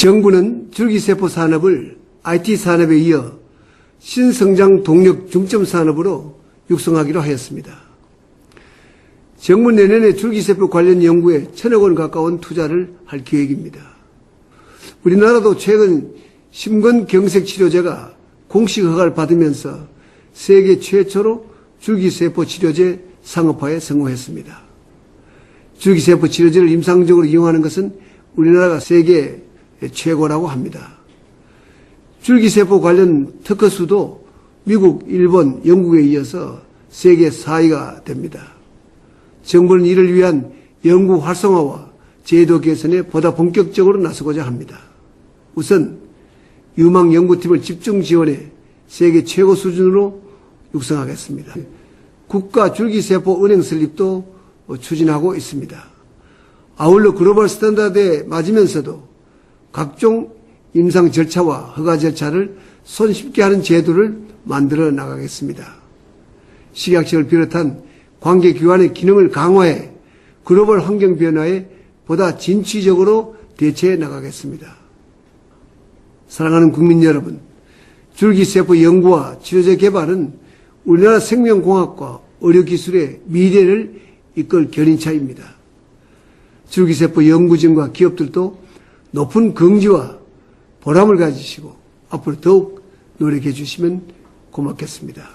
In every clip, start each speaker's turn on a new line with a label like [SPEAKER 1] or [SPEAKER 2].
[SPEAKER 1] 정부는 줄기세포 산업을 IT 산업에 이어 신성장 동력 중점 산업으로 육성하기로 하였습니다. 정부 내년에 줄기세포 관련 연구에 1,000억 원 가까운 투자를 할 계획입니다. 우리나라도 최근 심근경색 치료제가 공식 허가를 받으면서 세계 최초로 줄기세포 치료제 상업화에 성공했습니다. 줄기세포 치료제를 임상적으로 이용하는 것은 우리나라가 세계 최고라고 합니다. 줄기세포 관련 특허 수도 미국, 일본, 영국에 이어서 세계 4위가 됩니다. 정부는 이를 위한 연구 활성화와 제도 개선에 보다 본격적으로 나서고자 합니다. 우선 유망 연구팀을 집중 지원해 세계 최고 수준으로 육성하겠습니다. 국가 줄기세포 은행 설립도 추진하고 있습니다. 아울러 글로벌 스탠다드에 맞으면서도 각종 임상 절차와 허가 절차를 손쉽게 하는 제도를 만들어 나가겠습니다. 식약처를 비롯한 관계기관의 기능을 강화해 글로벌 환경 변화에 보다 진취적으로 대처해 나가겠습니다. 사랑하는 국민 여러분, 줄기세포 연구와 치료제 개발은 우리나라 생명공학과 의료기술의 미래를 이끌 견인차입니다. 줄기세포 연구진과 기업들도 높은 긍지와 보람을 가지시고 앞으로 더욱 노력해 주시면 고맙겠습니다.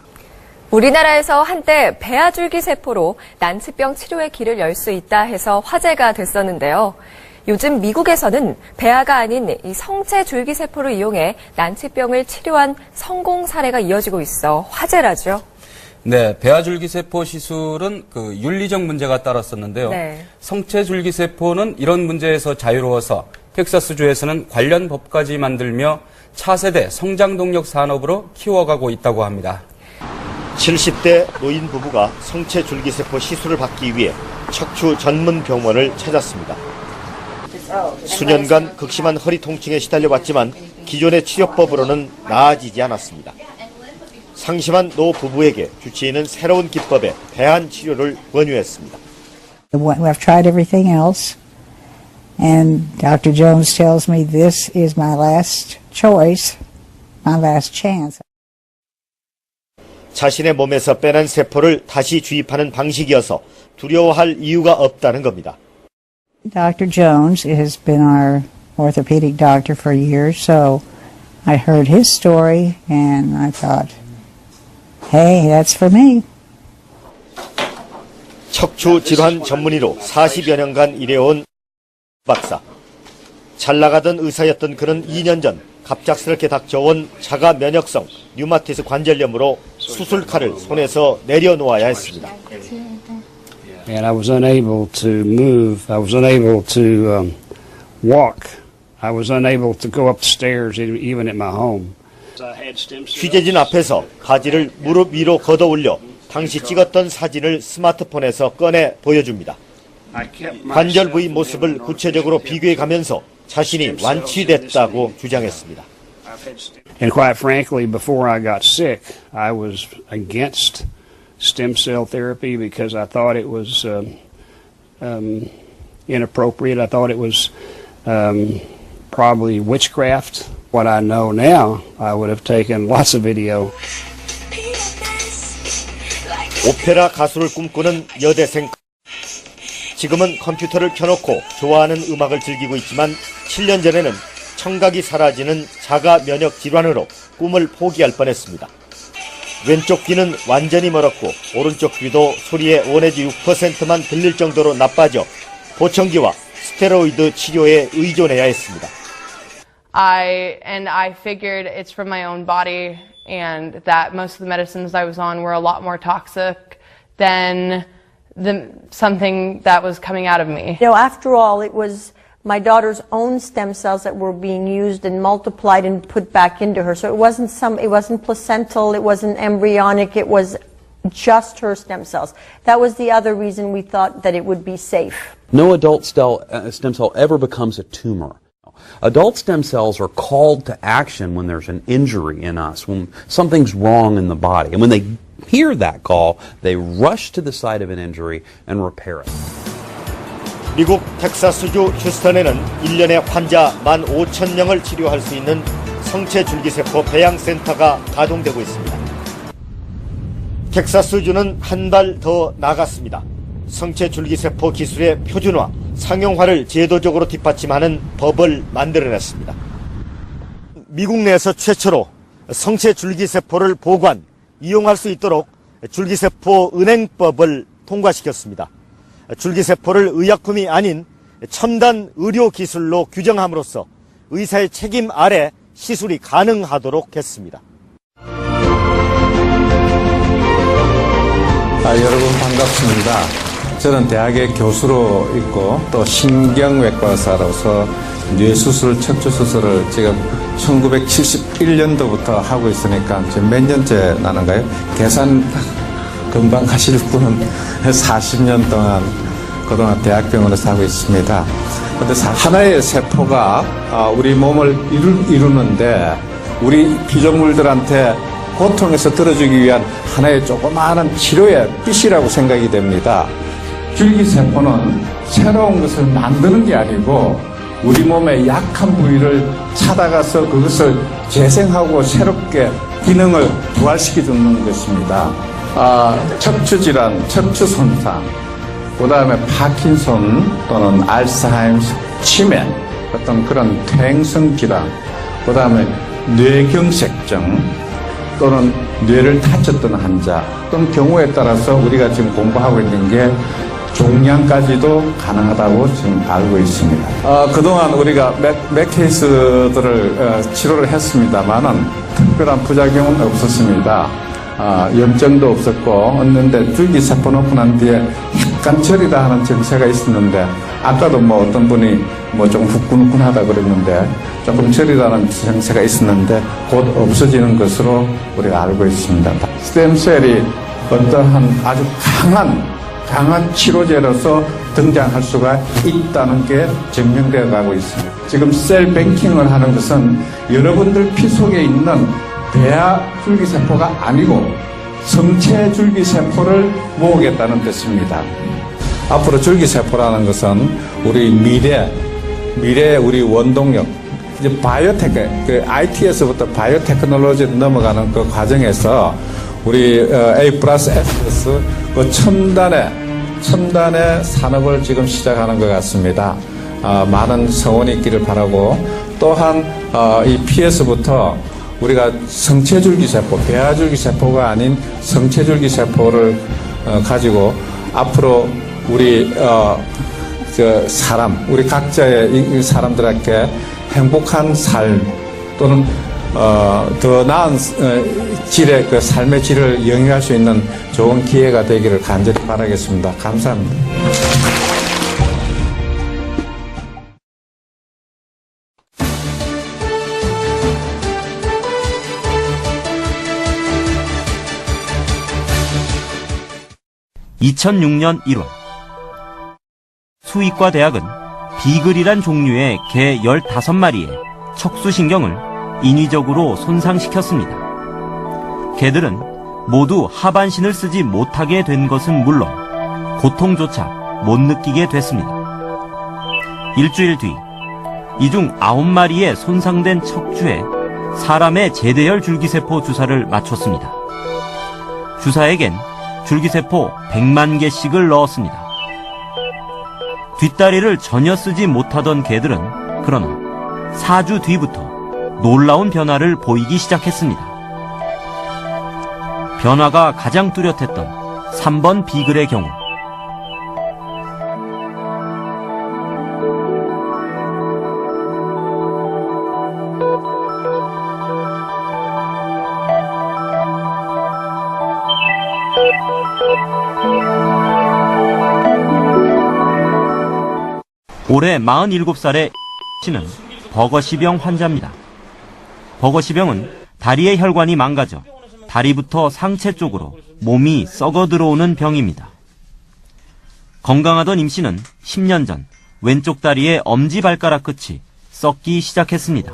[SPEAKER 2] 우리나라에서 한때 배아줄기세포로 난치병 치료의 길을 열 수 있다 해서 화제가 됐었는데요. 요즘 미국에서는 배아가 아닌 이 성체줄기세포를 이용해 난치병을 치료한 성공 사례가 이어지고 있어 화제라죠.
[SPEAKER 3] 네, 배아줄기세포 시술은 윤리적 문제가 따랐었는데요.
[SPEAKER 2] 네.
[SPEAKER 3] 성체줄기세포는 이런 문제에서 자유로워서 텍사스주에서는 관련 법까지 만들며 차세대 성장동력 산업으로 키워가고 있다고 합니다.
[SPEAKER 4] 70대 노인 부부가 성체줄기세포 시술을 받기 위해 척추 전문 병원을 찾았습니다. 수년간 극심한 허리 통증에 시달려왔지만 기존의 치료법으로는 나아지지 않았습니다. 상심한 노 부부에게 주치의는 새로운 기법의 배안 치료를 권유했습니다.
[SPEAKER 5] I've tried everything else, and Dr. Jones tells me this is my last choice, my last chance.
[SPEAKER 4] 자신의 몸에서 빼낸 세포를 다시 주입하는 방식이어서 두려워할 이유가 없다는 겁니다.
[SPEAKER 5] Dr. Jones has been our orthopedic doctor for years, so I heard his story and I thought, hey, that's for me.
[SPEAKER 4] 척추 질환 전문의로 40여 년간 일해온 박사. 잘 나가던 의사였던 그는 2년 전 갑작스럽게 닥쳐온 자가 면역성 류마티스 관절염으로 수술칼을 손에서 내려놓아야 했습니다.
[SPEAKER 6] And I was unable to move. I was unable to walk. I was unable to go up the stairs even at my home.
[SPEAKER 4] 취재진 앞에서 바지를 무릎 위로 걷어 올려 당시 찍었던 사진을 스마트폰에서 꺼내 보여줍니다. 관절 부위 모습을 구체적으로 비교해 가면서 자신이 완치됐다고 주장했습니다.
[SPEAKER 6] And quite frankly, before I got sick, I was against stem cell therapy because I thought it was inappropriate. I thought it was probably witchcraft. What I know now, I would have taken lots of video.
[SPEAKER 4] 오페라 가수를 꿈꾸는 여대생. 지금은 컴퓨터를 켜놓고 좋아하는 음악을 즐기고 있지만 7년 전에는 청각이 사라지는 자가 면역 질환으로 꿈을 포기할 뻔했습니다. 왼쪽 귀는 완전히 멀었고 오른쪽 귀도 소리의 원해지 6%만 들릴 정도로 나빠져 보청기와 스테로이드 치료에 의존해야 했습니다.
[SPEAKER 7] I figured it's from my own body and that most of the medicines I was on were a lot more toxic than something that was coming out of me.
[SPEAKER 8] You know, after all, it was my daughter's own stem cells that were being used and multiplied and put back into her. So it wasn't placental, it wasn't embryonic, it was just her stem cells. That was the other reason we thought that it would be safe.
[SPEAKER 9] No adult stem cell ever becomes a tumor. Adult stem cells are called to action when there's an injury in us, when something's wrong in the body. And when they hear that call, they rush to the site of an injury and repair it.
[SPEAKER 4] 미국 텍사스주 휴스턴에는 1년에 환자 15,000명을 치료할 수 있는 성체줄기세포 배양센터가 가동되고 있습니다. 텍사스주는 한 발 더 나갔습니다. 성체줄기세포 기술의 표준화, 상용화를 제도적으로 뒷받침하는 법을 만들어냈습니다. 미국 내에서 최초로 성체줄기세포를 보관, 이용할 수 있도록 줄기세포 은행법을 통과시켰습니다. 줄기세포를 의약품이 아닌 첨단 의료기술로 규정함으로써 의사의 책임 아래 시술이 가능하도록 했습니다.
[SPEAKER 10] 여러분 반갑습니다. 저는 대학의 교수로 있고 또 신경외과사로서 뇌수술, 척추수술을 지금 1971년도부터 하고 있으니까 지금 몇 년째 나는가요? 계산 금방 하실 분은 40년 동안 그동안 대학병원에서 하고 있습니다. 그런데 하나의 세포가 우리 몸을 이루는데 우리 피조물들한테 고통에서 들어주기 위한 하나의 조그마한 치료의 빛이라고 생각이 됩니다. 줄기세포는 새로운 것을 만드는 게 아니고 우리 몸의 약한 부위를 찾아가서 그것을 재생하고 새롭게 기능을 부활시켜주는 것입니다. 척추질환, 척추손상, 그 다음에 파킨손 또는 알츠하이머스, 치매, 어떤 그런 퇴행성 질환, 그 다음에 뇌경색증, 또는 뇌를 다쳤던 환자, 또는 경우에 따라서 우리가 지금 공부하고 있는 게 종양까지도 가능하다고 지금 알고 있습니다. 그동안 우리가 몇 케이스들을 치료를 했습니다만은 특별한 부작용은 없었습니다. 염증도 없었고, 했는데 줄기세포 놓고 난 뒤에 약간 저리다 하는 증세가 있었는데, 아까도 어떤 분이 좀 후끈후끈하다 그랬는데, 조금 저리다는 증세가 있었는데, 곧 없어지는 것으로 우리가 알고 있습니다. 스템셀이 어떠한 아주 강한 치료제로서 등장할 수가 있다는 게 증명되어 가고 있습니다. 지금 셀 뱅킹을 하는 것은 여러분들 피 속에 있는 배아 줄기세포가 아니고 성체 줄기세포를 모으겠다는 뜻입니다. 앞으로 줄기세포라는 것은 우리 미래의 우리 원동력, 이제 바이오테크, IT에서부터 바이오테크놀로지로 넘어가는 그 과정에서 우리 A+S 그 첨단의 산업을 지금 시작하는 것 같습니다. 많은 성원이 있기를 바라고, 또한 이 피에서부터 우리가 성체줄기세포, 배아줄기세포가 아닌 성체줄기세포를 가지고 앞으로 우리 우리 각자의 사람들에게 행복한 삶 또는 더 나은 질의 그 삶의 질을 영위할 수 있는 좋은 기회가 되기를 간절히 바라겠습니다. 감사합니다.
[SPEAKER 11] (2006년 1월) 수의과 대학은 비글이란 종류의 개 15마리의 척수신경을 인위적으로 손상시켰습니다. 개들은 모두 하반신을 쓰지 못하게 된 것은 물론 고통조차 못 느끼게 됐습니다. 일주일 뒤, 이 중 9마리의 손상된 척추에 사람의 제대열 줄기세포 주사를 맞췄습니다. 주사에겐 줄기세포 100만 개씩을 넣었습니다. 뒷다리를 전혀 쓰지 못하던 개들은 그러나 4주 뒤부터 놀라운 변화를 보이기 시작했습니다. 변화가 가장 뚜렷했던 3번 비글의 경우, 올해 47살의 씨는 버거시병 환자입니다. 버거시병은 다리의 혈관이 망가져 다리부터 상체 쪽으로 몸이 썩어 들어오는 병입니다. 건강하던 임 씨는 10년 전 왼쪽 다리의 엄지발가락 끝이 썩기 시작했습니다.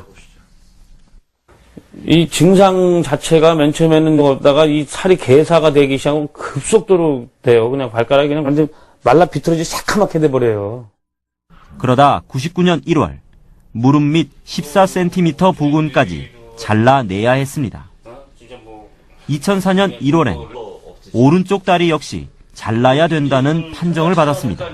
[SPEAKER 12] 이 증상 자체가 맨 처음에는 거다가 이 살이 괴사가 되기 시작하면 급속도로 돼요. 그냥 발가락이 그냥 완전 말라 비틀어지 새카맣게 돼버려요.
[SPEAKER 11] 그러다 99년 1월 무릎 밑 14cm 부근까지 잘라내야 했습니다. 2004년 1월엔 오른쪽 다리 역시 잘라야 된다는 판정을 받았습니다.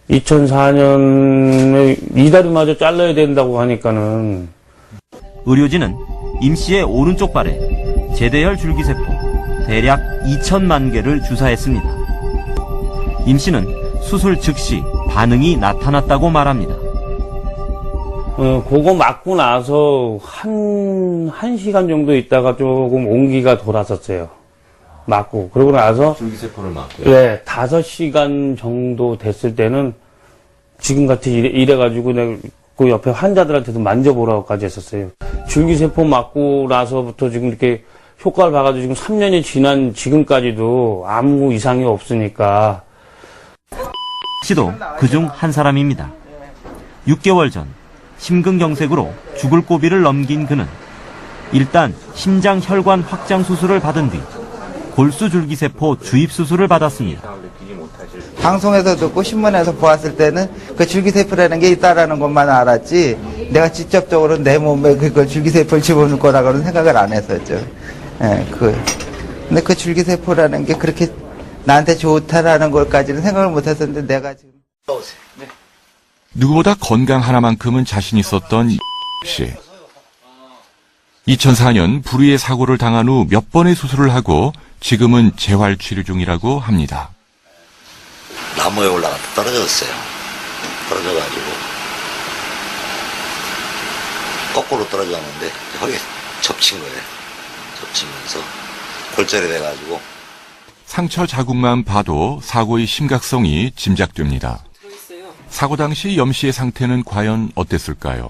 [SPEAKER 12] 2004년에 이 다리마저 잘라야 된다고 하니까는
[SPEAKER 11] 의료진은 임 씨의 오른쪽 발에 제대혈 줄기세포 대략 2천만 개를 주사했습니다. 임 씨는 수술 즉시 반응이 나타났다고 말합니다.
[SPEAKER 12] 그거 맞고 나서 한 시간 정도 있다가 조금 온기가 돌았었어요. 맞고. 그러고 나서.
[SPEAKER 13] 줄기세포를 맞고요?
[SPEAKER 12] 네, 5시간 정도 됐을 때는 지금같이 이래가지고 내가 그 옆에 환자들한테도 만져보라고까지 했었어요. 줄기세포 맞고 나서부터 지금 이렇게 효과를 봐가지고 지금 3년이 지난 지금까지도 아무 이상이 없으니까.
[SPEAKER 11] 씨도 그중 한 사람입니다. 6개월 전 심근경색으로 죽을 고비를 넘긴 그는 일단 심장 혈관 확장 수술을 받은 뒤 골수줄기세포 주입 수술을 받았습니다.
[SPEAKER 14] 방송에서 듣고 신문에서 보았을 때는 그 줄기세포라는 게 있다라는 것만 알았지 내가 직접적으로 내 몸에 그 줄기세포를 집어넣을 거라고는 생각을 안 했었죠. 예, 근데 그 줄기세포라는 게 그렇게 나한테 좋다라는 걸까지는 생각을 못 했었는데 내가 지금.
[SPEAKER 15] 누구보다 건강 하나만큼은 자신 있었던 씨. 2004년 불의의 사고를 당한 후 몇 번의 수술을 하고 지금은 재활 치료 중이라고 합니다.
[SPEAKER 16] 나무에 올라갔다 떨어졌어요. 떨어져가지고 거꾸로 떨어졌는데 혀에 접친 거예요. 접치면서 골절이 돼가지고
[SPEAKER 15] 상처 자국만 봐도 사고의 심각성이 짐작됩니다. 사고 당시 염 씨의 상태는 과연 어땠을까요?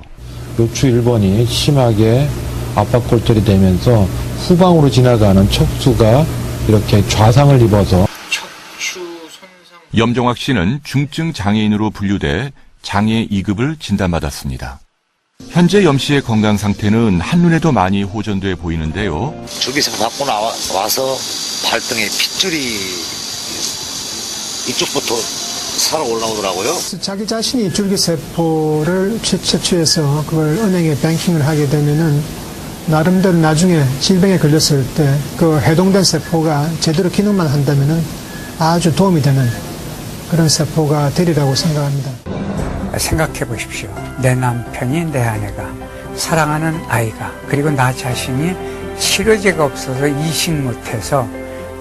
[SPEAKER 17] 척추 1번이 심하게 압박 골절이 되면서 후방으로 지나가는 척수가 이렇게 좌상을 입어서
[SPEAKER 15] 염정학 씨는 중증 장애인으로 분류돼 장애 2급을 진단받았습니다. 현재 염 씨의 건강 상태는 한눈에도 많이 호전돼 보이는데요.
[SPEAKER 16] 줄기세포 맞고 와서 발등에 핏줄이 이쪽부터 살아 올라오더라고요.
[SPEAKER 18] 자기 자신이 줄기세포를 채취해서 그걸 은행에 뱅킹을 하게 되면은 나름대로 나중에 질병에 걸렸을 때 그 해동된 세포가 제대로 기능만 한다면은 아주 도움이 되는 그런 세포가 되리라고 생각합니다.
[SPEAKER 19] 생각해 보십시오. 내 남편이 내 아내가 사랑하는 아이가 그리고 나 자신이 치료제가 없어서 이식 못해서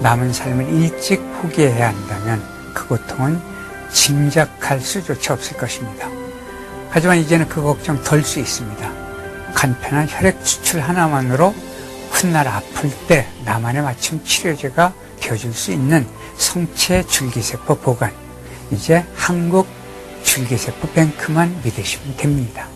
[SPEAKER 19] 남은 삶을 일찍 포기해야 한다면 그 고통은 짐작할 수조차 없을 것입니다. 하지만 이제는 그 걱정 덜 수 있습니다. 간편한 혈액 추출 하나만으로 훗날 아플 때 나만의 맞춤 치료제가 되어줄 수 있는 성체 줄기세포 보관. 이제 한국 줄기세포 뱅크만 믿으시면 됩니다.